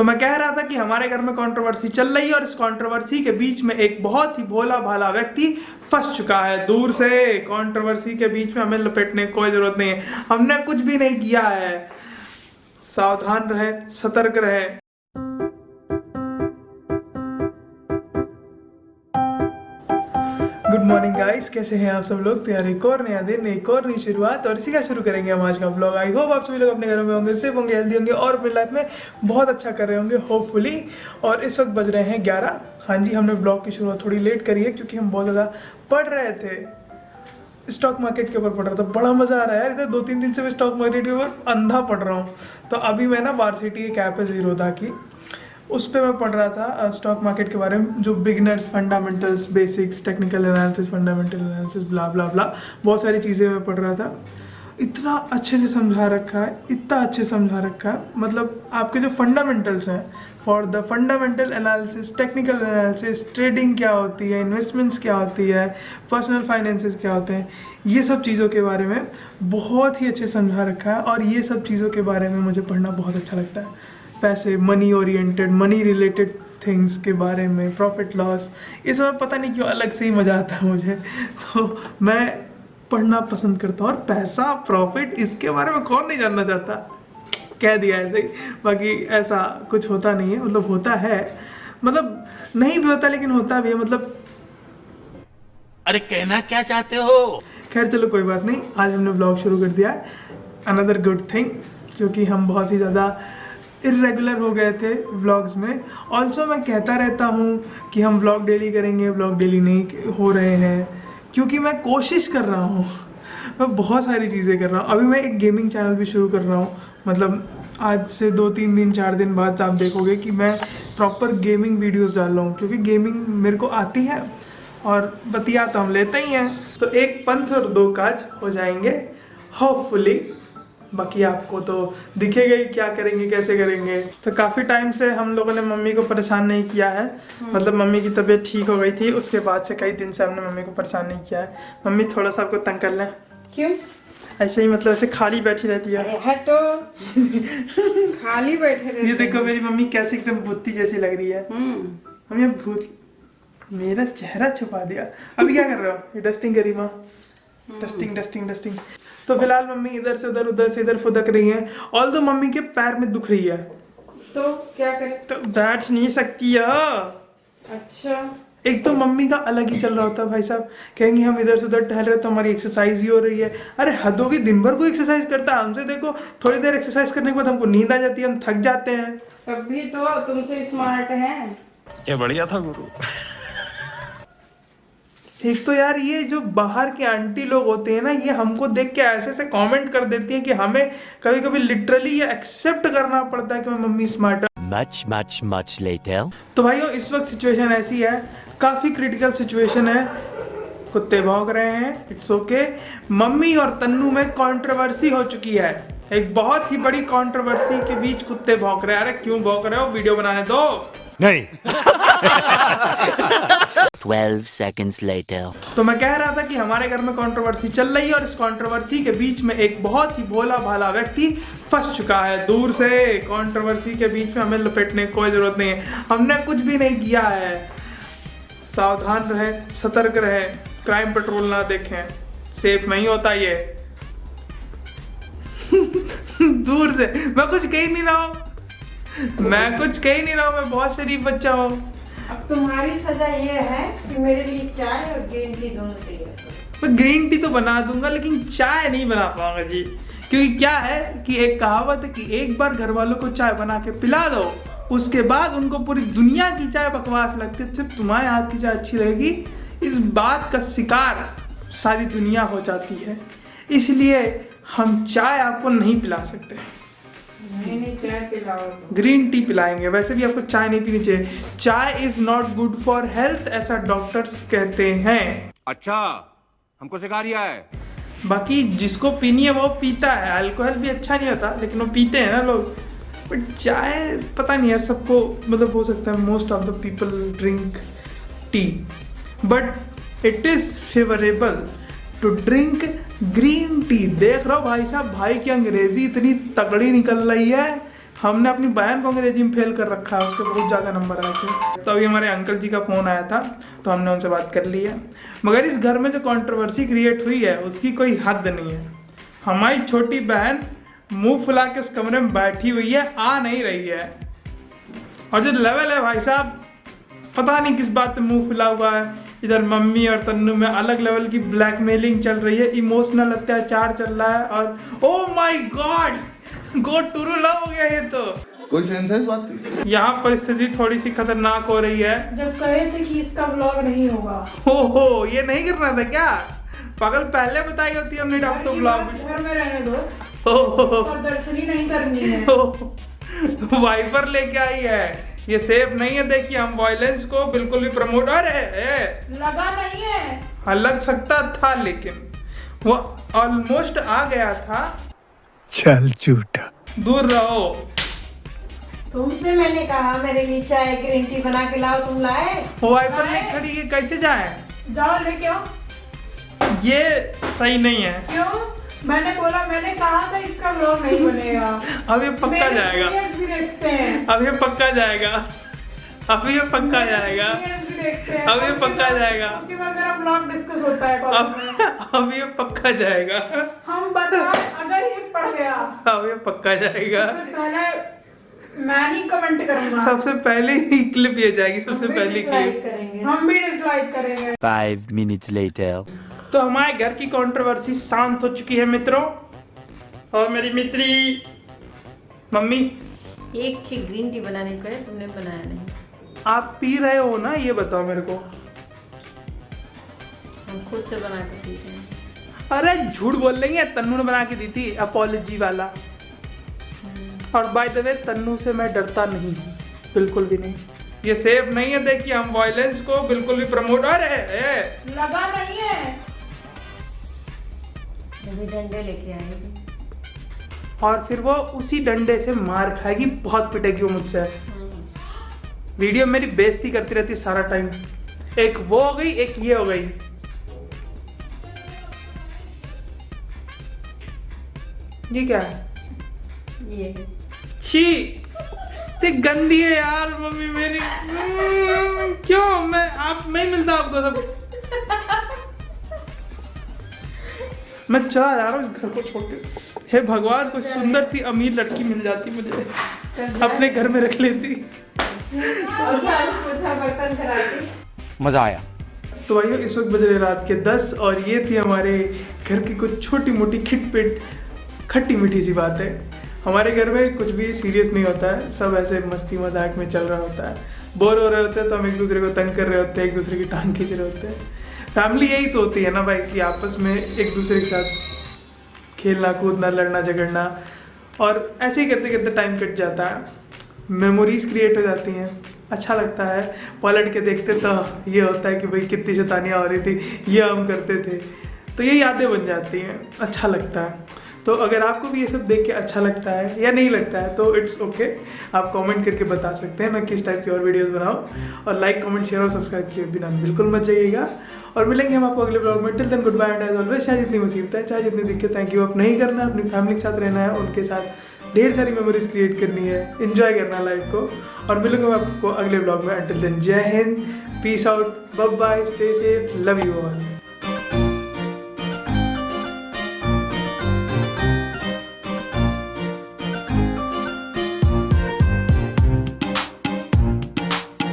तो मैं कह रहा था कि हमारे घर में कंट्रोवर्सी चल रही है और इस कंट्रोवर्सी के बीच में एक बहुत ही भोला भाला व्यक्ति फंस चुका है। दूर से कंट्रोवर्सी के बीच में हमें लपेटने की कोई जरूरत नहीं है, हमने कुछ भी नहीं किया है। सावधान रहे, सतर्क रहे। गुड मॉर्निंग गाइस, कैसे हैं आप सब लोग। तो यार एक और नया दिन, एक और नई शुरुआत और इसी का शुरू करेंगे हम आज का ब्लॉग। आई होप आप सभी लोग अपने घरों में होंगे, सेफ होंगे, हेल्दी होंगे और अपनी लाइफ में बहुत अच्छा कर रहे होंगे होपफुली। और इस वक्त बज रहे हैं 11। हाँ जी, हमने ब्लॉग की शुरुआत थोड़ी लेट करी है क्योंकि हम बहुत ज़्यादा पढ़ रहे थे, स्टॉक मार्केट के ऊपर पढ़ रहा था। बड़ा मज़ा आ रहा है यार, इधर 2-3 दिन से मैं स्टॉक मार्केट के ऊपर अंधा पढ़ रहा हूँ। तो अभी मैं ना वार्सिटी एक ऐप है ज़ीरोधा की, उस पर मैं पढ़ रहा था स्टॉक मार्केट के बारे में, जो beginners, fundamentals, basics, technical analysis, fundamental analysis, blah blah blah, बहुत सारी चीज़ें मैं पढ़ रहा था। इतना अच्छे से समझा रखा है, इतना अच्छे समझा रखा है, मतलब आपके जो फंडामेंटल्स हैं, for the fundamental analysis, technical analysis, trading क्या होती है, इन्वेस्टमेंट्स क्या होती है, पर्सनल फाइनेंसेस क्या होते हैं, ये सब चीज़ों के बारे में बहुत ही अच्छे समझा रखा है। और ये सब चीज़ों के बारे में मुझे पढ़ना बहुत अच्छा लगता है। पैसे, money oriented, money related things के बारे में, प्रॉफिट लॉस, ये सब पता नहीं क्यों अलग से ही मज़ा आता है मुझे। तो मैं पढ़ना पसंद करता हूँ। और पैसा, प्रॉफिट, इसके बारे में कौन नहीं जानना चाहता, कह दिया ऐसे ही। बाकी ऐसा कुछ होता नहीं है, मतलब होता है, मतलब नहीं भी होता लेकिन होता भी है, मतलब अरे कहना क्या चाहते हो। खैर चलो कोई बात नहीं, आज हमने ब्लॉग शुरू कर दिया है। अनदर गुड थिंग, क्योंकि हम बहुत ही ज़्यादा इरेगुलर हो गए थे व्लॉग्स में। ऑल्सो मैं कहता रहता हूँ कि हम व्लॉग डेली करेंगे, व्लॉग डेली नहीं हो रहे हैं क्योंकि मैं कोशिश कर रहा हूँ, मैं बहुत सारी चीज़ें कर रहा हूँ। अभी मैं एक गेमिंग चैनल भी शुरू कर रहा हूँ, मतलब आज से 2-3 दिन 4 दिन बाद आप देखोगे कि मैं प्रॉपर गेमिंग वीडियोस डाल रहा हूँ, क्योंकि गेमिंग मेरे को आती है और बतिया तो हम लेते ही हैं। तो एक पंथ और 2 काज हो जाएंगे होपफुली। बाकी आपको तो दिखेगा ही क्या करेंगे, कैसे करेंगे। तो काफ़ी टाइम से हम लोगों ने मम्मी को परेशान नहीं किया है, मतलब मम्मी की तबीयत ठीक हो गई थी, उसके बाद से कई दिन से हमने मम्मी को परेशान नहीं किया है। मम्मी थोड़ा सा आपको तंग कर लें। क्यों? ऐसे ही, मतलब ऐसे खाली बैठी रहती है। अरे हटो। खाली बैठे रहते। ये देखो मेरी मम्मी कैसे एकदम भूती जैसी लग रही है। मम्मी भूत, मेरा चेहरा छुपा दिया। अभी क्या कर रहे हो? ये डस्टिंग करी माँ, डस्टिंग डस्टिंग डस्टिंग। तो फिलहाल मम्मी इधर से उधर फुदक रही है। ऑल दो मम्मी के पैर में दुख रही है, तो क्या करें? तो बैठ नहीं सकती है। अच्छा, एक तो मम्मी का अलग ही चल रहा होता है भाई साहब, कहेंगे हम इधर से उधर टहल रहे तो हमारी एक्सरसाइज ही हो रही है। अरे हद होगी, दिन भर को एक्सरसाइज करता है। हमसे देखो, थोड़ी देर एक्सरसाइज करने के बाद हमको नींद आ जाती है, हम थक जाते हैं। तभी तो तुमसे स्मार्ट हैं। क्या बढ़िया था गुरु। एक तो यार ये जो बाहर के आंटी लोग होते हैं ना, ये हमको देख के ऐसे ऐसे कमेंट कर देती हैं कि हमें कभी कभी लिटरली ये एक्सेप्ट करना पड़ता है कि मम्मी स्मार्ट है। Much later. तो भाइयों इस वक्त सिचुएशन ऐसी है, काफ़ी क्रिटिकल सिचुएशन है। कुत्ते भौंक रहे हैं, इट्स ओके। मम्मी और तन्नू में कंट्रोवर्सी हो चुकी है, एक बहुत ही बड़ी कंट्रोवर्सी के बीच कुत्ते भौंक रहे हैं। अरे क्यों भौंक रहे हो, वीडियो बनाने दो। नहीं। 12 seconds later. तो मैं कह रहा था कि हमारे घर में कंट्रोवर्सी चल रही है और इस कंट्रोवर्सी के बीच में एक बहुत ही भोला भाला व्यक्ति फंस चुका है। दूर से कंट्रोवर्सी के बीच में हमें लपेटने की कोई जरूरत नहीं है, हमने कुछ भी नहीं किया है। सावधान रहे, सतर्क रहे, क्राइम पेट्रोल ना देखें, सेफ नहीं होता ये। दूर से, मैं कुछ कह नहीं रहा हूँ, मैं कुछ कह नहीं रहा हूँ, मैं बहुत शरीफ बच्चा हूँ। अब तुम्हारी सजा ये है कि मेरे लिए चाय और ग्रीन टी दोनों तैयार करो। मैं ग्रीन टी तो बना दूंगा लेकिन चाय नहीं बना पाऊंगा जी, क्योंकि क्या है कि एक कहावत है कि एक बार घर वालों को चाय बना के पिला दो, उसके बाद उनको पूरी दुनिया की चाय बकवास लगती है, सिर्फ तुम्हारे हाथ की चाय अच्छी लगेगी। इस बात का शिकार सारी दुनिया हो जाती है, इसलिए हम चाय आपको नहीं पिला सकते। नहीं चाय पिलाओ तो। ग्रीन टी पिलाएंगे, वैसे भी आपको चाय नहीं पीनी चाहिए। चाय is not good for health, ऐसा डॉक्टर्स कहते हैं। अच्छा, हमको सिखा रिया है। बाकी जिसको पीनी है वो पीता है, अल्कोहल भी अच्छा नहीं होता लेकिन वो पीते हैं ना लोग। बट चाय पता नहीं यार, सबको मतलब हो सकता है, most of the people drink tea, but it is favourable to drink green tea. देख रहा हो भाई साहब, भाई की अंग्रेजी इतनी तगड़ी निकल रही है, हमने अपनी बहन को अंग्रेजी में फेल कर रखा है, उसके बहुत ज़्यादा नंबर आए थे। तो अभी हमारे अंकल जी का फ़ोन आया था तो हमने उनसे बात कर ली है। मगर इस घर में जो कंट्रोवर्सी क्रिएट हुई है उसकी कोई हद नहीं है। हमारी छोटी बहन मुंह फुला के उस कमरे में बैठी हुई है, आ नहीं रही है। और जो लेवल है भाई साहब, पता नहीं किस बात पे मुंह फुला हुआ है। इधर मम्मी और तन्नू में अलग लेवल की ब्लैकमेलिंग चल रही है, इमोशनल अत्याचार चल रहा है। और oh my God, go true love हो गया ये तो। कोई सेंस है इस बात की? यहाँ परिस्थिति थोड़ी सी खतरनाक हो रही है। जब कहे थे कि इसका व्लॉग नहीं होगा। हो ये नहीं करना था क्या? पागल, पहले बताई होती हमने डॉक्टर ब्लॉग में। घर में रहने दो हो और दर्शनी नहीं करनी है। वाइपर लेके आई है, ये सेफ नहीं है। देखिए हम वायलेंस को बिल्कुल भी प्रमोट, अरे लगा नहीं है। हाँ लग सकता था लेकिन वो ऑलमोस्ट आ गया था। चल झूठा, दूर रहो। तुमसे मैंने कहा मेरे लिए चाय ग्रीन टी बना के लाओ, तुम लाए? वाइपर ले खड़ी है, कैसे जाए? जाओ लेके आओ। ये सही नहीं है। क्यों? मैंने बोला, मैंने कहा था इसका व्लॉग नहीं बनेगा। अब ये पक्का जाएगा। सीरियस भी देखते हैं। अब ये पक्का जाएगा। अब ये पक्का जाएगा। सीरियस भी देखते हैं। अब ये पक्का जाएगा। उसके बाद मेरा व्लॉग डिस्कस होता है कॉलेज में। अब ये पक्का जाएगा। हम बता, अगर ये पढ़ गया अब ये पक्का जाएगा। सबसे पहले मैं नहीं कमेंट करूंगा। सबसे पहले ही क्लिप ये जाएगी, सबसे पहली डिसलाइक क्लिप। करेंगे। हम भी डिसलाइक करेंगे। 5 minutes later. तो हमारे घर की कंट्रोवर्सी शांत हो चुकी है मित्रों। और मेरी मित्री मम्मी, एक ही ग्रीन टी बनाने को है, तुमने बनाया नहीं। आप पी रहे हो ना, ये बताओ मेरे को। हम खुद से बना के पीते हैं। अरे झूठ बोल रही है, तन्नू ने बना के दी थी, अपॉलॉजी वाला। और बाय द वे तन्नू से मैं डरता नहीं हूँ, बिल्कुल भी नहीं। ये सेफ नहीं है। देखिए हम वायलेंस को बिल्कुल भी प्रमोट, अरे लगा नहीं है। अभी डंडे लेके आएगी और फिर वो उसी डंडे से मार खाएगी, बहुत पिटेगी वो मुझसे। वीडियो मेरी बेइज्जती करती रहती सारा टाइम। एक वो हो गई, एक ये हो गई। ये क्या है? ये छी, ते गंदी है यार मम्मी मेरी। क्यों मैं मिलता आपको सब। मैं चला जा रहा हूँ इस घर को छोड़ के। हे भगवान, कोई सुंदर सी अमीर लड़की मिल जाती मुझे, अपने घर में रख लेती। और झाड़ू पोछा बर्तन कराती। मजा आया। तो भाइयों इस वक्त बज रहे रात के 10 और ये थी हमारे घर की कुछ छोटी मोटी खिटपिट खट्टी मीठी सी बात है। हमारे घर में कुछ भी सीरियस नहीं होता है, सब ऐसे मस्ती मजाक में चल रहा होता है। बोर हो रहे होते हैं तो हम एक दूसरे को तंग कर रहे होते हैं, एक दूसरे की टांग खींच रहे होते हैं। फैमिली यही तो होती है ना भाई, कि आपस में एक दूसरे के साथ खेलना कूदना, लड़ना झगड़ना, और ऐसे ही करते करते टाइम कट जाता है। मेमोरीज क्रिएट हो जाती हैं, अच्छा लगता है। पलट के देखते तो ये होता है कि भाई कितनी शैतानियाँ हो रही थी, ये हम करते थे, तो ये यादें बन जाती हैं, अच्छा लगता है। तो अगर आपको भी ये सब देख के अच्छा लगता है या नहीं लगता है तो इट्स ओके, आप कमेंट करके बता सकते हैं मैं किस टाइप की और वीडियोस बनाऊँ। और लाइक कमेंट शेयर और सब्सक्राइब किए बिना बिल्कुल मत जाइएगा। और मिलेंगे हम आपको अगले ब्लॉग में। Till then goodbye and as always, चाहे जितनी मुसीबत है, चाहे जितनी दिक्कत है, गिव अप नहीं करना, अपनी फैमिली के साथ रहना है, उनके साथ ढेर सारी मेमोरीज क्रिएट करनी है, एंजॉय करना है लाइफ को। और मिलूंगा मैं आपको अगले ब्लॉग में। Till then Jai Hind, peace out, bye bye, stay safe, love you all.